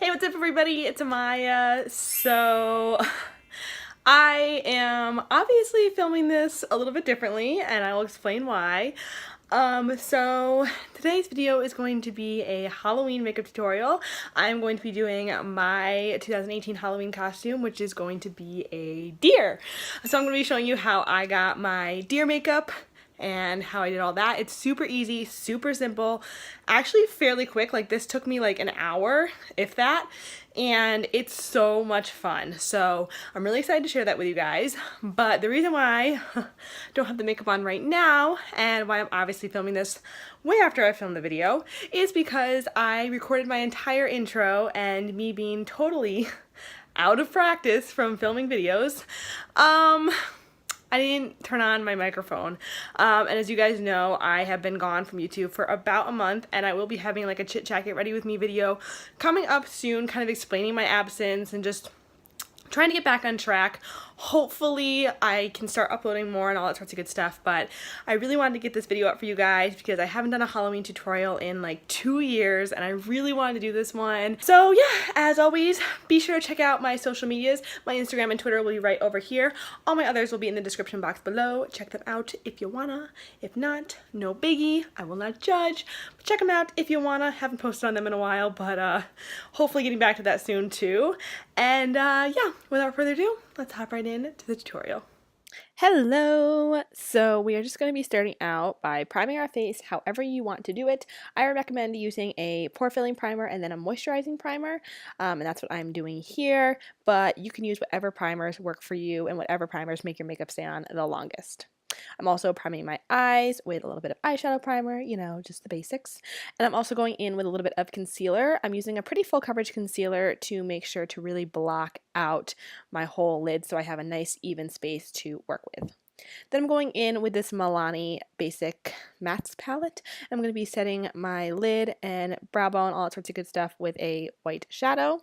Hey, what's up everybody? It's Amaya. I am obviously filming this a little bit differently and I will explain why. Today's video is going to be a Halloween makeup tutorial. I'm going to be doing my 2018 Halloween costume, which is going to be a deer. So I'm going to be showing you how I got my deer makeup and how I did all that. It's super easy, super simple, actually fairly quick. Like this took me like an hour, if that, and it's so much fun. So I'm really excited to share that with you guys. But the reason why I don't have the makeup on right now and why I'm obviously filming this way after I filmed the video is because I recorded my entire intro, and me being totally out of practice from filming videos, I didn't turn on my microphone. And as you guys know, I have been gone from YouTube for about a month, and I will be having like a chit chat get ready with me video coming up soon, kind of explaining my absence and just trying to get back on track. Hopefully I can start uploading more and all that sorts of good stuff, but I really wanted to get this video up for you guys because I haven't done a Halloween tutorial in like 2 years and I really wanted to do this one. So yeah, as always, be sure to check out my social medias. My Instagram and Twitter will be right over here. All my others will be in the description box below. Check them out if you wanna. If not, no biggie. I will not judge. But check them out if you wanna. Haven't posted on them in a while, but hopefully getting back to that soon too. And yeah, without further ado, let's hop right in to the tutorial. Hello! So we are just going to be starting out by priming our face however you want to do it. I recommend using a pore filling primer and then a moisturizing primer, and that's what I'm doing here, but you can use whatever primers work for you and whatever primers make your makeup stay on the longest. I'm also priming my eyes with a little bit of eyeshadow primer, you know, just the basics. And I'm also going in with a little bit of concealer. I'm using a pretty full coverage concealer to make sure to really block out my whole lid so I have a nice even space to work with. Then I'm going in with this Milani Basic Mattes palette. I'm going to be setting my lid and brow bone, all that sorts of good stuff with a white shadow.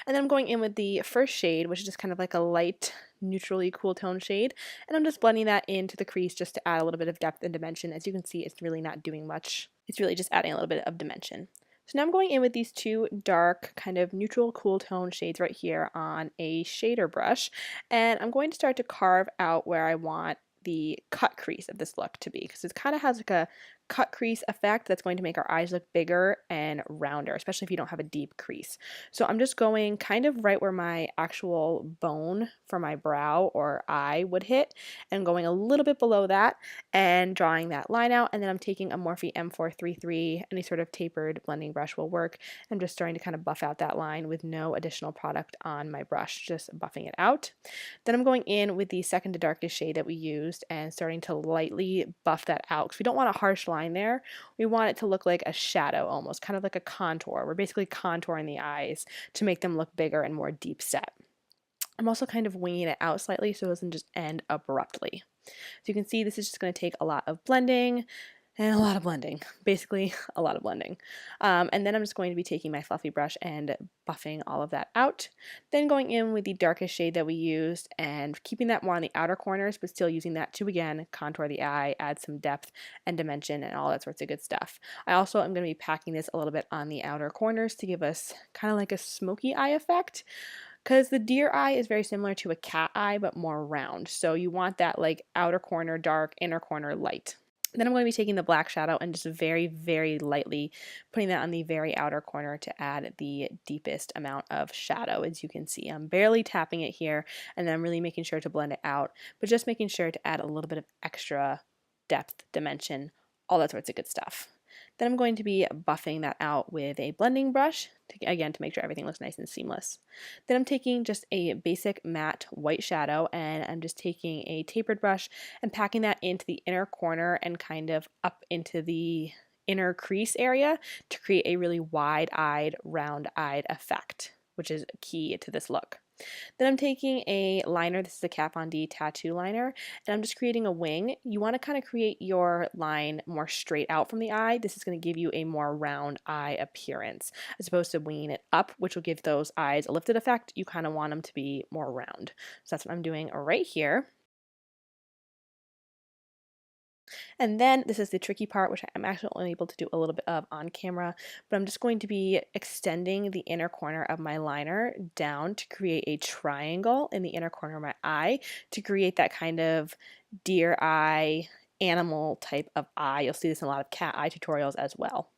And then I'm going in with the first shade, which is just kind of like a light, neutrally cool tone shade. And I'm just blending that into the crease just to add a little bit of depth and dimension. As you can see, it's really not doing much. It's really just adding a little bit of dimension. So now I'm going in with these two dark, kind of neutral cool tone shades right here on a shader brush. And I'm going to start to carve out where I want the cut crease of this look to be, because it kind of has like a cut crease effect that's going to make our eyes look bigger and rounder, especially if you don't have a deep crease. So I'm just going kind of right where my actual bone for my brow or eye would hit, and going a little bit below that and drawing that line out. And then I'm taking a Morphe M433, any sort of tapered blending brush will work. I'm just starting to kind of buff out that line with no additional product on my brush, just buffing it out. Then I'm going in with the second to darkest shade that we used and starting to lightly buff that out, because we don't want a harsh line there. We want it to look like a shadow almost, kind of like a contour. We're basically contouring the eyes to make them look bigger and more deep set. I'm also kind of winging it out slightly so it doesn't just end abruptly. So you can see this is just going to take a lot of blending and a lot of blending, basically a lot of blending. And then I'm just going to be taking my fluffy brush and buffing all of that out. Then going in with the darkest shade that we used and keeping that more on the outer corners, but still using that to, again, contour the eye, add some depth and dimension and all that sorts of good stuff. I also am going to be packing this a little bit on the outer corners to give us kind of like a smoky eye effect, because the deer eye is very similar to a cat eye, but more round. So you want that like outer corner dark, inner corner light. Then I'm going to be taking the black shadow and just very, very lightly putting that on the very outer corner to add the deepest amount of shadow. As you can see, I'm barely tapping it here, and then I'm really making sure to blend it out, but just making sure to add a little bit of extra depth, dimension, all that sorts of good stuff. Then I'm going to be buffing that out with a blending brush, again, to make sure everything looks nice and seamless. Then I'm taking just a basic matte white shadow, and I'm just taking a tapered brush and packing that into the inner corner and kind of up into the inner crease area to create a really wide-eyed, round-eyed effect, which is key to this look. Then I'm taking a liner, this is a Kat Von D tattoo liner, and I'm just creating a wing. You want to kind of create your line more straight out from the eye. This is going to give you a more round eye appearance, as opposed to winging it up, which will give those eyes a lifted effect. You kind of want them to be more round. So that's what I'm doing right here. And then this is the tricky part, which I'm actually only able to do a little bit of on camera, but I'm just going to be extending the inner corner of my liner down to create a triangle in the inner corner of my eye to create that kind of deer eye, animal type of eye. You'll see this in a lot of cat eye tutorials as well.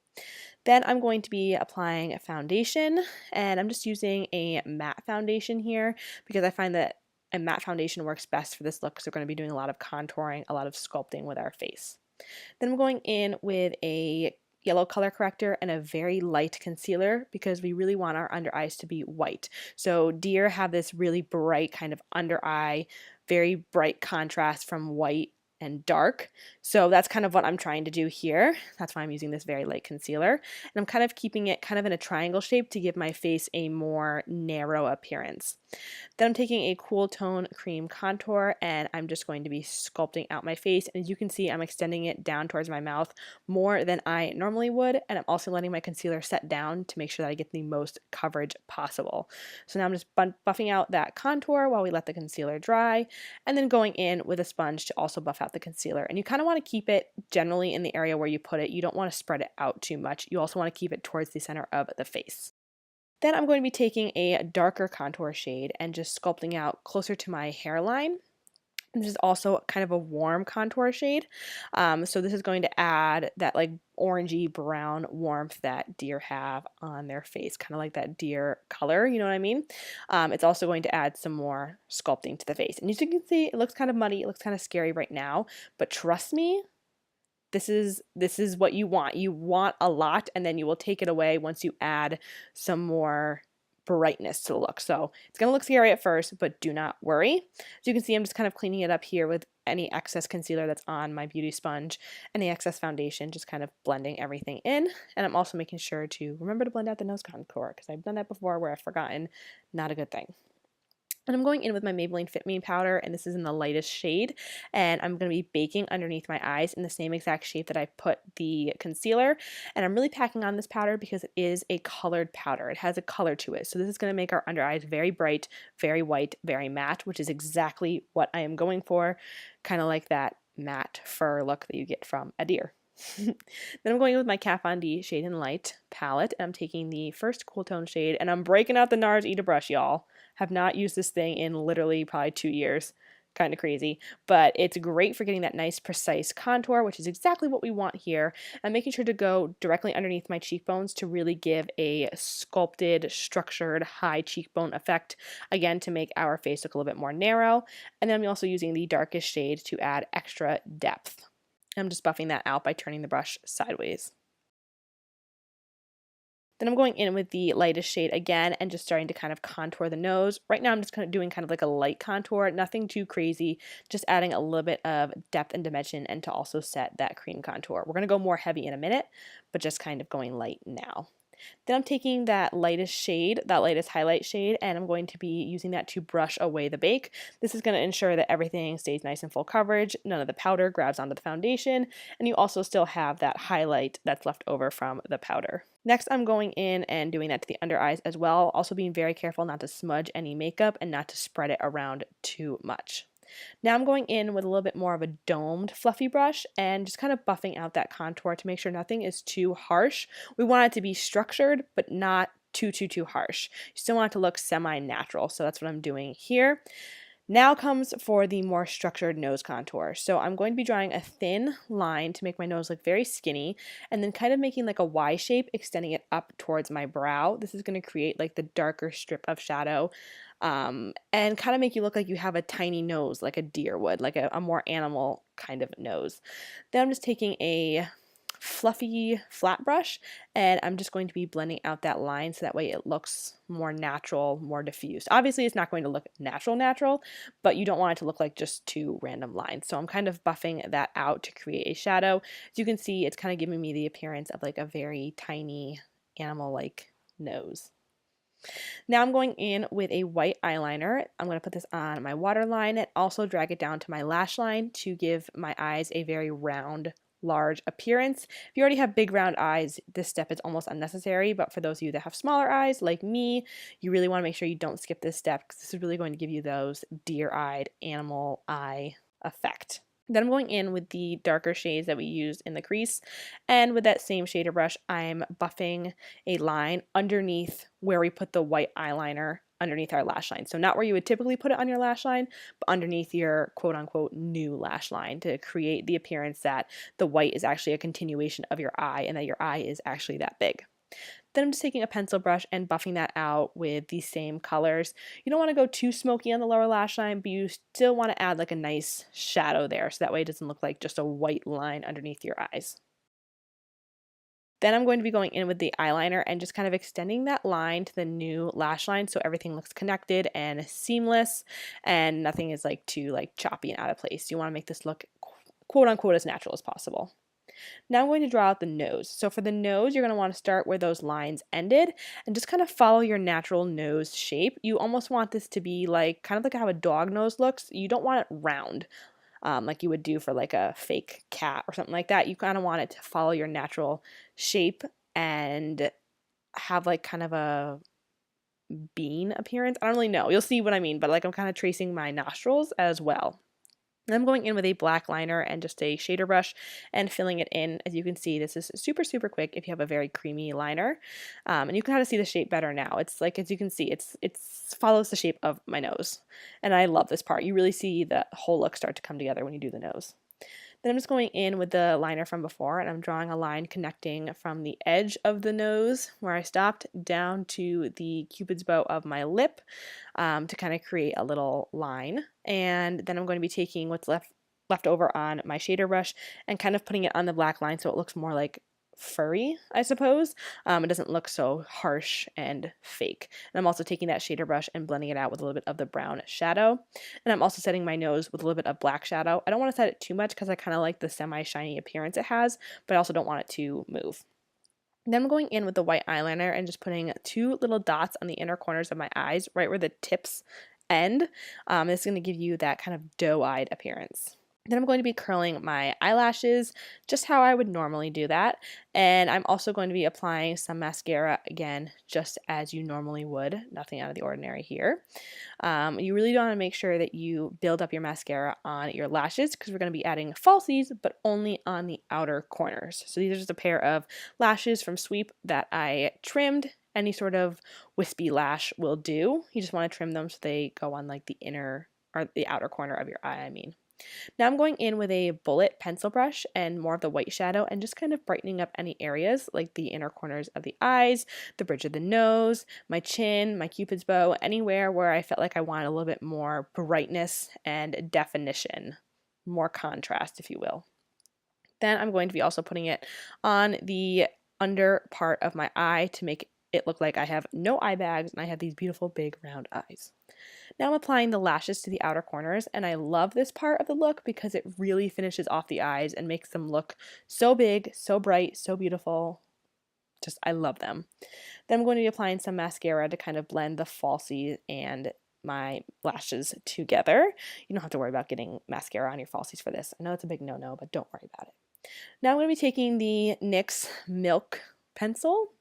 Then I'm going to be applying a foundation, and I'm just using a matte foundation here because I find that a matte foundation works best for this look because we're going to be doing a lot of contouring, a lot of sculpting with our face. Then I'm going in with a yellow color corrector and a very light concealer because we really want our under eyes to be white. So deer have this really bright kind of under eye, very bright contrast from white and dark. So that's kind of what I'm trying to do here. That's why I'm using this very light concealer. And I'm kind of keeping it kind of in a triangle shape to give my face a more narrow appearance. Then I'm taking a cool tone cream contour and I'm just going to be sculpting out my face. And as you can see, I'm extending it down towards my mouth more than I normally would. And I'm also letting my concealer set down to make sure that I get the most coverage possible. So now I'm just buffing out that contour while we let the concealer dry, and then going in with a sponge to also buff out the concealer. And you kind of want to keep it generally in the area where you put it. You don't want to spread it out too much. You also want to keep it towards the center of the face. Then I'm going to be taking a darker contour shade and just sculpting out closer to my hairline. This is also kind of a warm contour shade. So this is going to add that like orangey brown warmth that deer have on their face, kind of like that deer color, you know what I mean? It's also going to add some more sculpting to the face. And as you can see, it looks kind of muddy, it looks kind of scary right now, but trust me, this is what you want. You want a lot, and then you will take it away once you add some more brightness to the look. So it's going to look scary at first, but do not worry. As you can see, I'm just kind of cleaning it up here with any excess concealer that's on my beauty sponge and the excess foundation, just kind of blending everything in. And I'm also making sure to remember to blend out the nose contour because I've done that before where I've forgotten. Not a good thing. And I'm going in with my Maybelline Fit Me powder, and this is in the lightest shade, and I'm going to be baking underneath my eyes in the same exact shape that I put the concealer. And I'm really packing on this powder because it is a colored powder. It has a color to it, so this is going to make our under eyes very bright, very white, very matte, which is exactly what I am going for, kind of like that matte fur look that you get from a deer. Then I'm going in with my Kat Von D Shade and Light palette, and I'm taking the first cool tone shade, and I'm breaking out the NARS Eat a Brush, y'all. Have not used this thing in literally probably 2 years. Kind of crazy, but it's great for getting that nice precise contour, which is exactly what we want here. I'm making sure to go directly underneath my cheekbones to really give a sculpted, structured, high cheekbone effect, again, to make our face look a little bit more narrow. And then I'm also using the darkest shade to add extra depth. I'm just buffing that out by turning the brush sideways. Then I'm going in with the lightest shade again and just starting to kind of contour the nose. Right now I'm just kind of doing kind of like a light contour, nothing too crazy, just adding a little bit of depth and dimension and to also set that cream contour. We're going to go more heavy in a minute, but just kind of going light now. Then I'm taking that lightest shade, that lightest highlight shade, and I'm going to be using that to brush away the bake. This is going to ensure that everything stays nice and full coverage, none of the powder grabs onto the foundation, and you also still have that highlight that's left over from the powder. Next, I'm going in and doing that to the under eyes as well, also being very careful not to smudge any makeup and not to spread it around too much. Now I'm going in with a little bit more of a domed fluffy brush and just kind of buffing out that contour to make sure nothing is too harsh. We want it to be structured, but not too harsh. You still want it to look semi-natural, so that's what I'm doing here. Now comes for the more structured nose contour. So I'm going to be drawing a thin line to make my nose look very skinny and then kind of making like a Y shape, extending it up towards my brow. This is going to create like the darker strip of shadow and kind of make you look like you have a tiny nose like a deer would, like a more animal kind of nose. Then I'm just taking a fluffy flat brush and I'm just going to be blending out that line so that way it looks more natural, more diffused. Obviously it's not going to look natural, but you don't want it to look like just two random lines. So I'm kind of buffing that out to create a shadow. As you can see, it's kind of giving me the appearance of like a very tiny animal-like nose. Now I'm going in with a white eyeliner. I'm going to put this on my waterline and also drag it down to my lash line to give my eyes a very round, large appearance. If you already have big round eyes, this step is almost unnecessary, but for those of you that have smaller eyes like me, you really want to make sure you don't skip this step because this is really going to give you those deer-eyed animal eye effect. Then I'm going in with the darker shades that we used in the crease, and with that same shader brush, I'm buffing a line underneath where we put the white eyeliner underneath our lash line. So not where you would typically put it on your lash line, but underneath your quote-unquote new lash line to create the appearance that the white is actually a continuation of your eye and that your eye is actually that big. Then I'm just taking a pencil brush and buffing that out with these same colors. You don't want to go too smoky on the lower lash line, but you still want to add like a nice shadow there, so that way it doesn't look like just a white line underneath your eyes. Then I'm going to be going in with the eyeliner and just kind of extending that line to the new lash line so everything looks connected and seamless and nothing is like too like choppy and out of place. You want to make this look quote unquote as natural as possible. Now I'm going to draw out the nose. So for the nose, you're going to want to start where those lines ended and just kind of follow your natural nose shape. You almost want this to be like kind of like how a dog nose looks. You don't want it round like you would do for like a fake cat or something like that. You kind of want it to follow your natural shape and have like kind of a bean appearance. I don't really know. You'll see what I mean, but like I'm kind of tracing my nostrils as well. I'm going in with a black liner and just a shader brush and filling it in. As you can see, this is super, super quick if you have a very creamy liner. And you can kind of see the shape better now. It's like, as you can see, it follows the shape of my nose. And I love this part. You really see the whole look start to come together when you do the nose. Then I'm just going in with the liner from before and I'm drawing a line connecting from the edge of the nose where I stopped down to the cupid's bow of my lip to kind of create a little line. And then I'm going to be taking what's left over on my shader brush and kind of putting it on the black line so it looks more like furry, I suppose. It doesn't look so harsh and fake. And I'm also taking that shader brush and blending it out with a little bit of the brown shadow. And I'm also setting my nose with a little bit of black shadow. I don't want to set it too much because I kind of like the semi-shiny appearance it has, but I also don't want it to move. Then I'm going in with the white eyeliner and just putting 2 little dots on the inner corners of my eyes, right where the tips end. This is going to give you that kind of doe-eyed appearance. Then I'm going to be curling my eyelashes just how I would normally do that. And I'm also going to be applying some mascara again, just as you normally would. Nothing out of the ordinary here. You really want to make sure that you build up your mascara on your lashes because we're going to be adding falsies, but only on the outer corners. So these are just a pair of lashes from Sweep that I trimmed. Any sort of wispy lash will do. You just want to trim them so they go on like the inner or the outer corner of your eye, I mean. Now I'm going in with a bullet pencil brush and more of the white shadow and just kind of brightening up any areas like the inner corners of the eyes, the bridge of the nose, my chin, my cupid's bow, anywhere where I felt like I wanted a little bit more brightness and definition, more contrast, if you will. Then I'm going to be also putting it on the under part of my eye to make it look like I have no eye bags and I have these beautiful big round eyes. Now I'm applying the lashes to the outer corners, and I love this part of the look because it really finishes off the eyes and makes them look so big, so bright, so beautiful. Just, I love them. Then I'm going to be applying some mascara to kind of blend the falsies and my lashes together. You don't have to worry about getting mascara on your falsies for this. I know it's a big no-no, but don't worry about it. Now I'm going to be taking the NYX Milk pencil.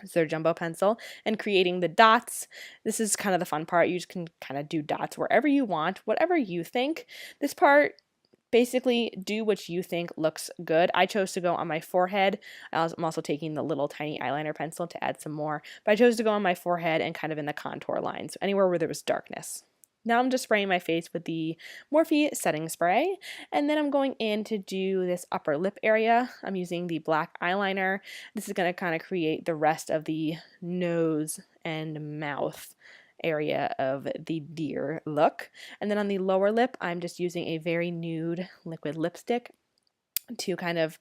It's their jumbo pencil, and creating the dots. This is kind of the fun part. You just can kind of do dots wherever you want, whatever you think. This part, basically do what you think looks good. I chose to go on my forehead. I'm also taking the little tiny eyeliner pencil to add some more, but I chose to go on my forehead and kind of in the contour line, so anywhere where there was darkness. Now I'm just spraying my face with the Morphe setting spray, and then I'm going in to do this upper lip area. I'm using the black eyeliner. This is going to kind of create the rest of the nose and mouth area of the deer look. And then on the lower lip, I'm just using a very nude liquid lipstick to kind of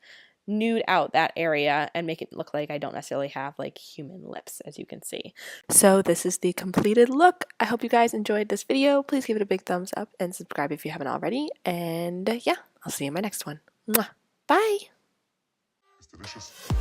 nude out that area and make it look like I don't necessarily have like human lips, as you can see. So this is the completed look. I hope you guys enjoyed this video. Please give it a big thumbs up and subscribe if you haven't already. And yeah, I'll see you in my next one. Mwah. Bye! It's delicious.